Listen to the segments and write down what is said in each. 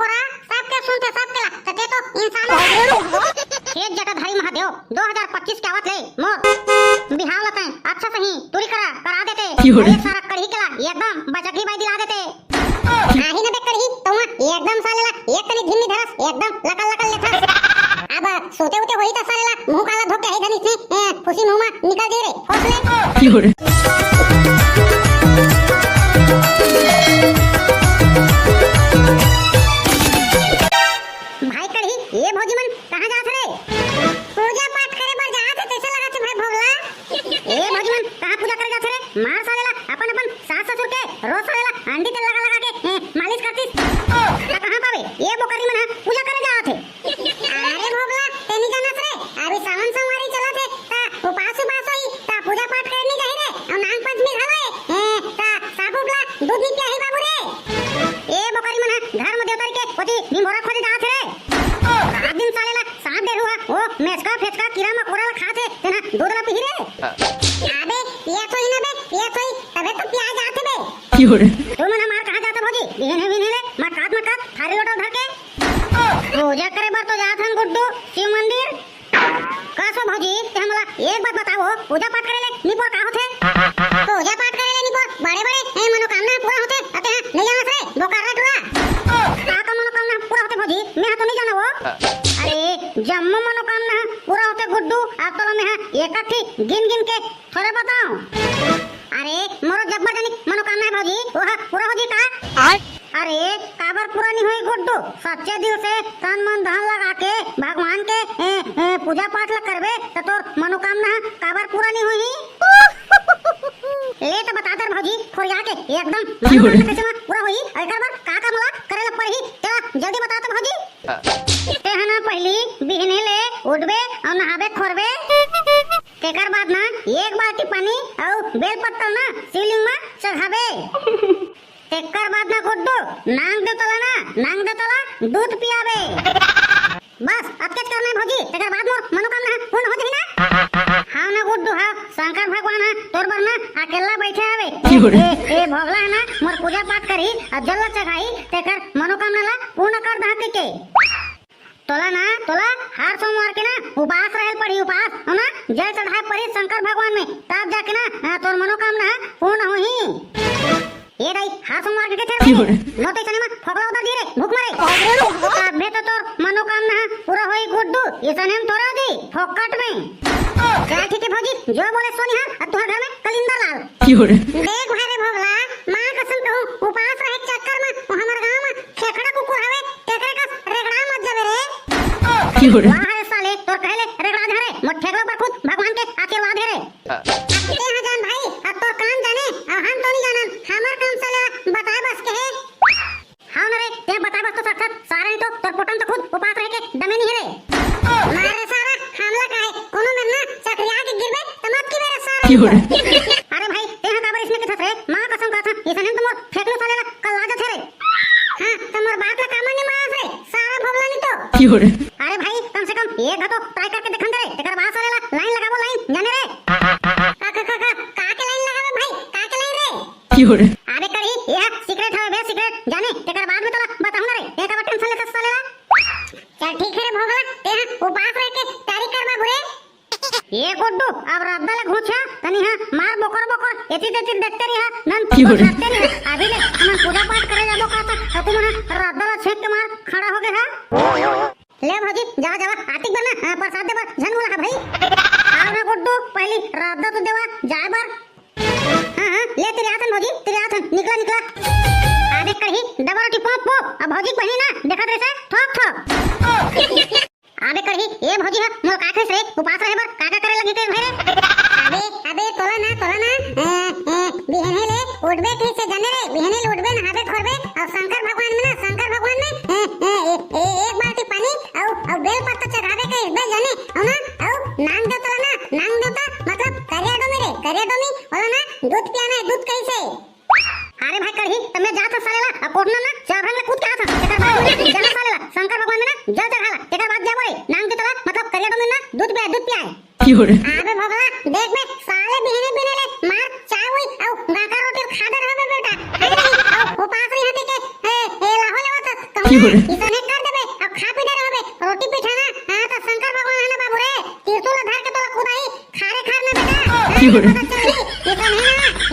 कोरा सबके सुनते सबके ते तो इंसान हे जटाधारी महादेव 2025 के आवत ले मोर बिहाव लते अच्छा सही तुरी करा देते ये सारा कढ़ी केला एकदम बजगी बाई दिला देते नाही न बे कढ़ी तो एकदम सालेला एक तनी धिमी धरस एकदम लकल लकल लेथस अब सोते उते होई त सालेला मुंह काला धोके हे धनी से खुशी मुंह में निकल दे रे हौसले भाई कढ़ी ये भौजी मन कहां जात रे पूजा पाठ करे बर जात है कैसे लगा छे भाई भोगला ए भौजी मन कहां पूजा करे जात रे मार सालेला अपन सास ससुर के रोज सालेला अंडी तेल लगा के मालिश करतीस कहां पावे ये बोकरी मन पूजा करे जात है अरे भोगला तेनी जानत रे अभी सावन सोमवारी चलत है ता उपास होई ता पूजा पाठ करनी जाहि रे और नाग पंचमी घावे ता साबुला दूध नी पियाही बाबू रे ए बोकरी मन घर में देवतारी के पति निमोरा खोजे जात रे रात दिन सालेला सांप दे हुआ ओ मेचका फेचका कीड़ा मकोड़ा खाते तेना दूध ना पी रे अबे पिया तो ही ना बे पिया तो ही तबे तो पिया जाते बे तू मन मार कहां जाता भौजी बिहने ले मकात थारी लोटा धर के पूजा करे बर तो जात हन गुड्डू शिव मंदिर कासो भौजी ते हमला एक बात बताओ पूजा पाठ करे ले निपोर का होथे पूजा पाठ करे ले निपोर बड़े ए मनोकामना पूरा होते अते नहीं जानत रे बोकारा टुरा का मनोकामना पूरा होते भौजी मैं तो नहीं जाना वो अरे जम्मू मनोकामना पूरा होते गुड्डू आप तो मैं एकठी गिन के थोड़े बताऊं अरे मोरो जब्बर जानी मनोकामना है भौजी वो पूरा हो जी का अरे काबर पूरा नहीं हुई गुड्डू सच्चे दिल से तन मन धन लगा के भगवान के पूजा पाठ ला करबे तो तोर मनोकामना काबर पूरा नहीं हुई ले तो बता दर भौजी खोरिया के एकदम मनोकामना कैसे पूरा हुई एकर बार का मोला करे ला पड़ही चला जल्दी बता तो भौजी ते हना पहली बिहने ले उठबे और नहाबे खोरबे तेकर बाद ना एक बाल्टी पानी और बेल पत्ता ना शिवलिंग में चढ़ाबे तेकर बाद ना गुड्डू नांग दे तला दूध पियाबे बस अब क्या करना है भौजी तेकर बाद मोर मनोकामना पूर्ण हो जाई ना हां ना गुड्डू हां शंकर भगवान है तोर बर ना अकेला बैठे आवे ए भोगला है ना मोर पूजा पाठ करी और जल चढ़ाई तेकर मनोकामना ला पूर्ण कर दाते के तोला हर सोमवार के ना उपास रहल पड़ी उपास है ना जल चढ़ाए पड़ी शंकर भगवान में तब जाके ना तोर मनोकामना पूर्ण होही ये दाई हर सोमवार के थे नोटे चने में फगड़ा उधर दिए रे भूख मारे अबे तो तोर मनोकामना पूरा होई गुड्डू ये सने हम तोरा दी फोकट में चल ठीक है भौजी जो बोले सोनी हां अब तोहर घर में कलिंदर लाल देख भाई भोगला मां कसम कहूं उपास रहे चक्कर में हमर गांव में खेखड़ा कुकुर हवे तेकरे का रेगड़ा मत जावे रे वाह साले तोर कहले रेगड़ा धरे मोर ठेकला पर खुद भगवान के आशीर्वाद है रे ते हां जान भाई अब तोर कान जाने और हम तो नहीं जानन हमर काम साले बता बस के हां रे ते बता बस तो सच सारे तो तोर पोटन तो खुद उपास रहे के दमे नहीं है रे मारे सारा हमला काहे कोनो में ना चकरिया के गिरबे त मत की मेरे सारे अरे भाई ते हां काबर इसमें के थस रे मां कसम कहत ये सने तुम फेकलो साले कल लाजत है रे हां तमर बात का काम नहीं मास रे सारा भोगला नहीं तो अरे भाई कम से कम एक तो ट्राई करके देखन दे तेकर बाद साले लाइन लगाबो लाइन जाने रे का के लाइन लगाबे भाई का के लाइन रे अरे करी ये सीक्रेट है बे सीक्रेट जाने तेकर बाद में तोला बताऊं ना रे एक बार टेंशन ले साले चल ठीक है रे भोगला ते उपास रह के तैयारी करबा बुरे ये गुड्डू अब रद्दा ले घुछा तनी हां मार बोकर एती देती देखते रही हां नन करते रही अभी ले हम पूजा पाठ करे जाबो कहता तू मन रद्दा ला छेक के मार खड़ा हो गए हां ले भौजी जा आतिक बना प्रसाद देबा झन बोला भाई आओ ना गुड्डू पहली रद्दा तो देवा जाए बार हां ले तेरे हाथन भौजी तेरे हाथन निकला आबे कही डबल टिपो पो अब भौजी कही ना देखत रे से ठोक आबे कही ए भौजी हा मोर काखे से उपास रहे बर काका करे लगी के भरे अबे तोला ना बिहने ले उठबे ठीक से जाने रे बिहने ले उठबे नहाबे खोरबे और शंकर भगवान में एक बाल्टी पानी और बेल पत्ता चढ़ावे के इसबे जाने हो ना और नांग देता मतलब करिया डोमी होला ना दूध पियाना है दूध कैसे अरे भाई कही तमे जात सालेला कोटना ना चाभन में कूद के आथा एकर बाद में जाना सालेला शंकर भगवान में ना जल चढ़ाला एकर बाद जाबो रे नांग देता मतलब करिया डोमी ना दूध पियाए अबे भगला देख बे साले बिहने ले मार चाय हुई और गाका रोटी खा दे रहबे बेटा उपास नहीं हटे के ए लाहो लेवा इसने कर देबे अब खा पी दे रहबे रोटी पिठाना हां तो शंकर भगवान है ना बाबू रे त्रिशूल धर के तोला खुदाई खारे खार ना बेटा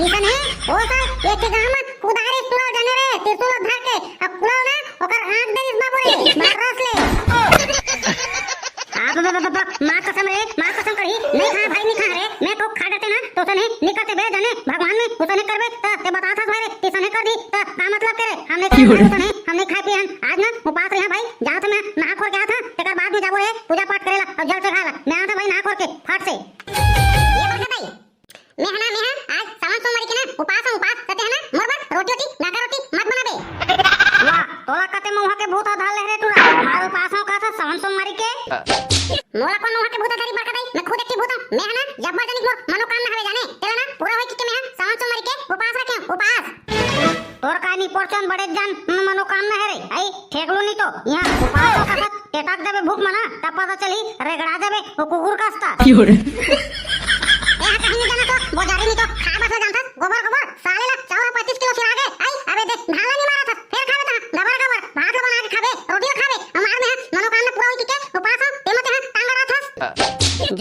इसने ओ सर एक गांव में खुदारी तुला जाने रे त्रिशूल धर के अब कुला ना ओकर आंख दे इस बाबू रे मार रस ले मां कसम रे मां कसम करी नहीं खा भाई नहीं खा रे मैं तो खा देते ना तो सने निकलते बे जाने भगवान में उसने करबे ते बता था भाई इसने कर दी तो का मतलब करे हमने खाई पियन आज ना उपास रहे भाई जा तो मैं नहा खोर गया था तेकर बाद में जाबो रे पूजा पाठ करेला और जल चढ़ाला मैं आता भाई नहा खोर के फट से ये बात भाई मैं आज सावन सोमवार के ना उपास करते हैं ना मोरबत रोटी नाका रोटी मत बनाबे वाह तोला कते मुंह के भूत धाल ले रे तोरा मार उपासों का था सावन सोमवार के मोला कौन मुंह के भूत धारी बका भाई मैं खुद एक भूत हूं मैं है ना जब जनिक मोर मनोकामना हवे जाने तेरा ना पूरा होई कि मैं सावन सोमवार के उपास रखे उपास तोर कानी परचन बड़े जान मनोकामना है रे आई ठेकलो नहीं तो यहां उपास का था टेटाक देबे भूख मना तब पता चली रेगड़ा देबे वो कुकुर कास्ता कहीं जाना तो बाजारी नहीं तो खा बस जानता गोबर साले ला 25 किलो से आगे आई अबे देख ढाला नहीं मारा था फिर खावे था गबर भात बना के खावे रोटी खावे हमार में मनोकामना पूरा होई के उपास ते मते टांगा रहा था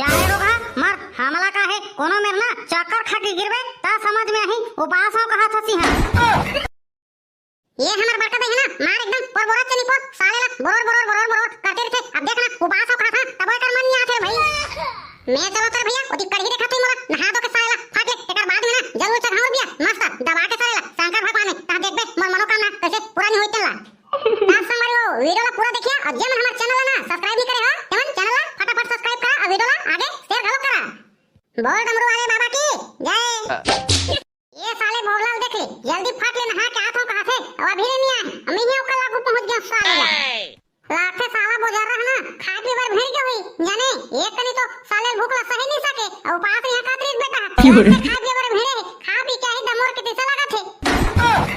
जाए रोगा मर हमला का है कोनो मेर ना चक्कर खा के गिरबे ता समझ में आही उपासों कहा थसी है ये हमार बड़का भाई है ना मार एकदम पर चली पर साले ला बोर करते रहते अब देखना उपासों कहा था तब कर मन नहीं आते भाई मैं चलो तर भैया ओती कढ़ी देखा थी मोरा नहा दो के साला फाट ले एकर बाद में ना जरूर चढ़ाओ बिया मस्त दबा के साला शंकर भगवान ता देखबे मोर मनोकामना कैसे पूरा नहीं होई चला आज हमारे वीडियो ला पूरा देखिए और जे मन हमार चैनल ना सब्सक्राइब नहीं करे हो तेमन चैनल ला फटाफट सब्सक्राइब करा और वीडियो ला आगे शेयर घलो करा बोल डमरू वाले बाबा की जय ये साले भोगलाल देख ले जल्दी फाट ले नहा के आथों कहां से अब अभी नहीं आए अम्मी ही ओकर लागू पहुंच गया साले लाखे साला बोझा रहा ना खा पी बार भेड़ के हुई जाने एक कनी तो साले भूख ला सही नहीं सके और पास यहां कातरीस बेटा खा पी बार भेड़े खा पी के ही दमोर के दिशा लगा थे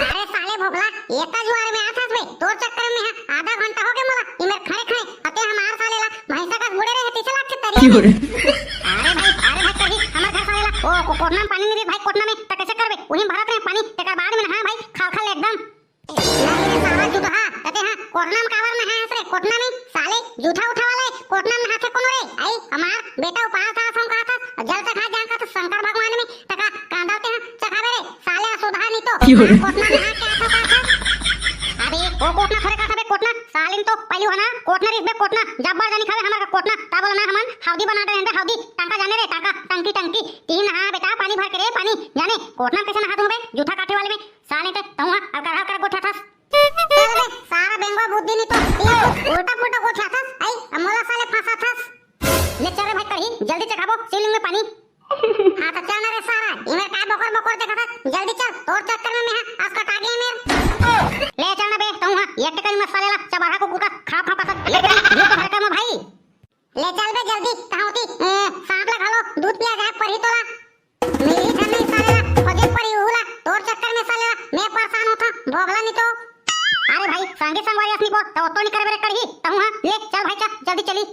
अरे साले भोगला एक का जुआर में आथास बे तोर चक्कर में आधा घंटा हो गया मला इमेर खड़े अते हमार साले ला भैंसा का बुड़े रहे दिशा लाग के तरी अरे भाई कही हमार घर साले ला ओ कोटना में पानी नहीं भाई कोटना में त कैसे करबे वही भरत रहे पानी तेकर बाद में हां भाई खा एकदम नहीं साला जुदा कहते हैं कोटना में कावर में है रे कोटना में साले जूठा उठा वाले कोटना में हाथे कौन रे आई हमार बेटा उपास था सम कहा था जल से खा जान का तो शंकर भगवान में तका कांदाते हैं चखावे रे साले सुधा नहीं तो कोटना में हाथ क्या था अबे वो कोटना खरे का था कोटना सालिन तो पहली होना कोटना रिस बे कोटना जब्बर जानी खावे हमार कोटना ता बोला ना हमन हाउदी बना दे हैं हाउदी टांका जाने रे टांका टंकी तीन हां बेटा पानी भर के रे पानी जाने कोटना कैसे नहा दूं बे जूठा काटे वाले में साले ते तहुआ अब कर गोठा था सारा बेंगवा बुद्धि नहीं तो उल्टा पुल्टा गोठा था आई अमोला साले फंसा था ले चल रे भाई कहीं जल्दी चखाबो सीलिंग में पानी हां तो चल रे सारा इमे का बकर देखा था जल्दी चल तोर चक्कर में मैं आज कटा गया मेर ले चल ना बे तहुआ एक टकरी मसाले ला चबारा को कुका खा का ये तो हरका में भाई ले चल बे जल्दी कहां होती सांप ला घालो दूध पिया जाए पर ही तोला मेरी घर नहीं साले ला फजे पड़ी हुला तोर चक्कर में साले ला मैं परेशान होता भोगला नहीं तो अरे भाई संगे संगवारी असनी को तो नहीं करे बेरे कड़ी तहु हां ले चल भाई चल जल्दी चली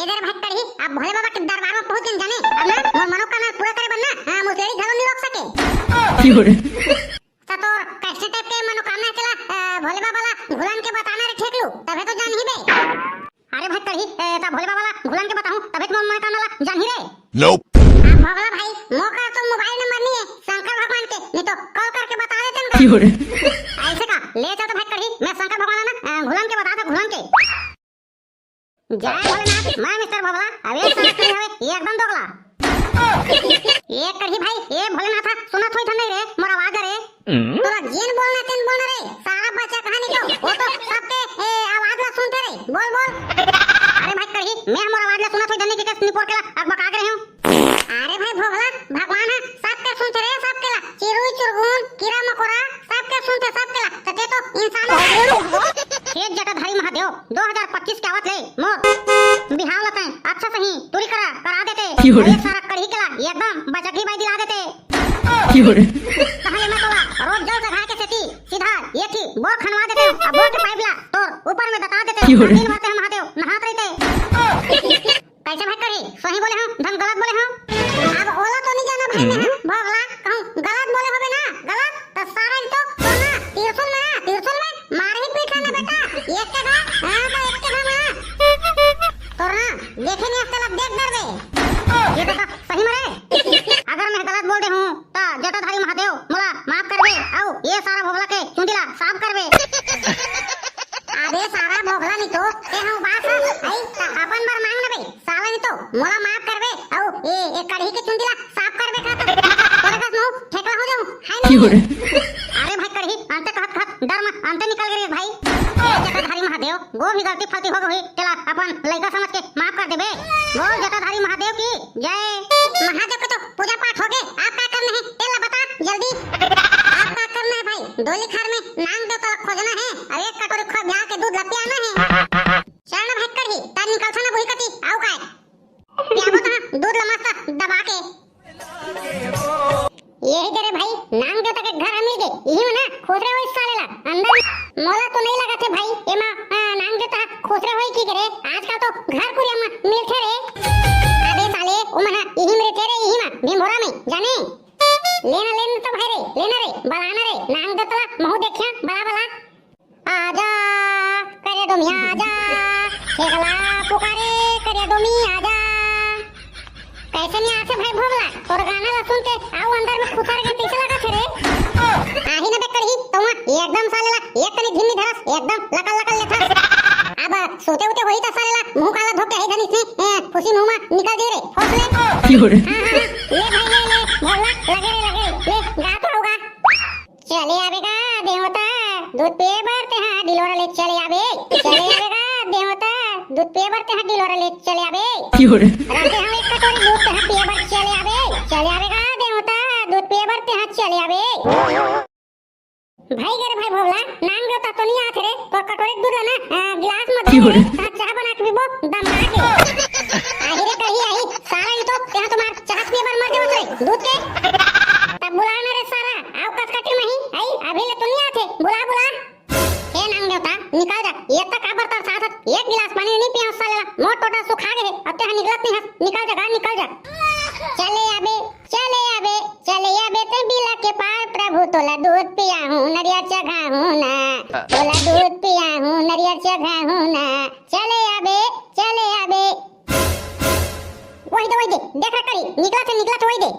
इधर भाई कड़ी अब भोले बाबा के दरबार में पहुंच गए जाने अब ना मोर मनोकामना पूरा करे बनना हां मुसेरी घरों नहीं रोक सके तो कैसे टाइप के मनोकामना चला भोले बाबा ला गुलाम के बताना रे ठेकलू तबे तो जान ही बे अरे भाई कड़ी ता भोले बाबा ला गुलाम के बताऊं तबे तो मनोकामना ला जान ही रे नोप भोला भाई मोका तो मोबाइल नंबर नहीं है शंकर भगवान के नहीं तो कॉल करके बता देते ना ऐसे का ले चल तो भाई कड़ी मैं शंकर भगवान ना गुलाम के बता था गुलाम के जय भोलेनाथ मैं मिस्टर भोला अबे साला कड़ी हवे एकदम दोगला ये कड़ी भाई ये भोलेनाथ सुना थोई थन रे मोर आवाज रे तोरा जेन बोलना तेन बोल रे सारा बच्चा कहानी तो वो तो सबके आवाज ला सुनते रे बोल अरे भाई कड़ी मैं मोर आवाज ला सुना थोई धन्ने के कस निपोर के अब बका के रहे हूं अरे भाई भोगला भगवान है सबके सुनते रे सबके ला चिरुई चुरगुन कीड़ा मकोड़ा सबके सुनते सबके ला तते तो इंसान खेत जटाधारी महादेव 2025 के आवत ले मोर बिहाव लते अच्छा सही तुरी करा देते ये सारा कड़ी केला एकदम बचकी बाई दिला देते पहले मैं तोला रोज जल चढ़ा के सेती सीधा ये थी बोर खनवा देते अब बोर के पाइप ला तोर ऊपर में बता देते दिन भर से महादेव नहात रहते कैसे भाई करी सही बोले हम धन गलत बोले हम अब ओला तो नहीं जाना भाई मैं भोगला कहूं गलत बोले होबे ना गलत तो अरे भाई कढ़ी अंत कहत डर में अंत निकल गई भाई। ए जटाधारी महादेव गो भी गलती फलती हो गई चला अपन लड़का समझ के माफ कर देबे। बोल जटाधारी महादेव की जय। महादेव को तो पूजा पाठ हो गए, आप क्या करना है तेला बता जल्दी। आप क्या करना है भाई, डोली खार में नांग देवता को खोजना है और एक कटोरी खो ब्याह के दूध लपे आना है। चल भाई कढ़ी ता निकल छना बुई कती आउ काय पियाबो ता दूध ला मस्त दबा के। यही तेरे भाई नांग देवता के घर मिल गए यही ना खोसरे होई सालेला अंदर मोला तो नहीं लगा थे भाई एमा नांग देवता खोसरे होई की करे आजकल तो घर कुरिया में मिलथे रे। अबे साले ओ मना यही मेरे तेरे यही में भीमभोरा में जाने लेना तो भाई रे लेना रे बलाना रे नांग देवता महू देखिया बला बला आजा करे दो मियां आजा खेगला पुकारे करे दो मियां आजा। कैसे नहीं आसे भाई भोगला तोर गाना ला सुन के आओ अंदर में खुसार के पीछे लगा थे रे। आही ना बेकर ही तुम एकदम सालेला एक कनी धीमी धरस एकदम लकल लकल लेथस। अब सोते उते होई त सालेला मुंह काला धोके ही धनी से खुशी मुंह में निकल दे रे हौसले। ले भाई ले भोगला लगे ले गा तो होगा। चले आवेगा देवता दूध पे भरते हां दिलोरा ले चले आवेगा देवता दूध पे भरते हां दिलोरा ले चले आवे। राते हम एक कटोरी दूध पे हां पिए भर चले आवेगा देवता दूध पे भरते हां चले आवे। भाई गर भाई भोला नांग देवता तो नहीं आथे रे तो कटोरी दूध लेना गिलास में दे चाय बना के पीबो दम मार के। आही रे कही आई सारा ही तो यहां तुम्हार चाय पिए भर मर जाओ रे दूध के तब बुलाना रे सारा आओ कसकटी में ही आई अभी ले तो नहीं आथे बुला हे नांग देवता निकल जा ये तक आबर तर साथ एक गिलास पानी नहीं पिया सालेला मोट टोटा सुखा गए अब ते निकलत नहीं है निकल जा। चले आबे ते बिला के पार प्रभु तोला दूध पिया हूं नरिया चढ़ा हूं ना तोला दूध पिया हूं नरिया चढ़ा हूं ना चले आबे वही दे देखा करी निकला थे वही दे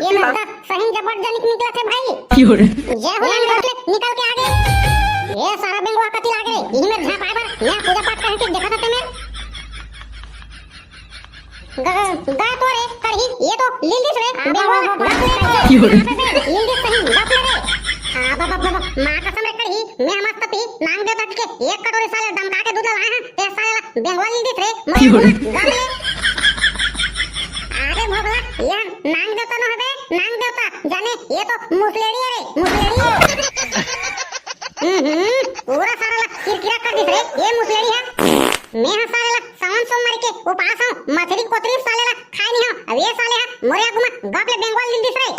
ये मत सही जबरदस्त निकला थे भाई जय हो निकल के आगे ये सारा बेंगवा कति लागे यही में झाप आबर यहां पूजा पाठ करके देखा था मैं गा तो रे कढ़ी ये तो लिंदिस रे बेंगवा लिंदिस सही गप ले रे बाबा मां कसम रे कढ़ी मैं मस्त पी नांग देवता के एक कटोरी साले दमका के दूध लाया ते साले बेंगवा लिंदिस रे गप ले। अरे भोगला ये नांग देवता न हबे नांग देवता जाने ये तो मुसलेड़ी है रे मुसलेड़ी पूरा सारा किरकिरा कर दिस रे ये मुसलेड़ी है। मैं हां सालेला सावन सोमवार के उपास हूं मछली कोतरी सालेला खाई नहीं हूं अब ये साले मोरिया गुमा गप ले बेंगवाल दिन दिस रे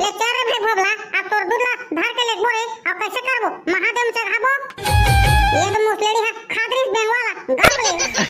ले चार रे भाई भोगला अब तोर दूध ला धर के ले बोरे अब कैसे करबो महादेव चढ़ाबो ये तो मुसलेड़ी है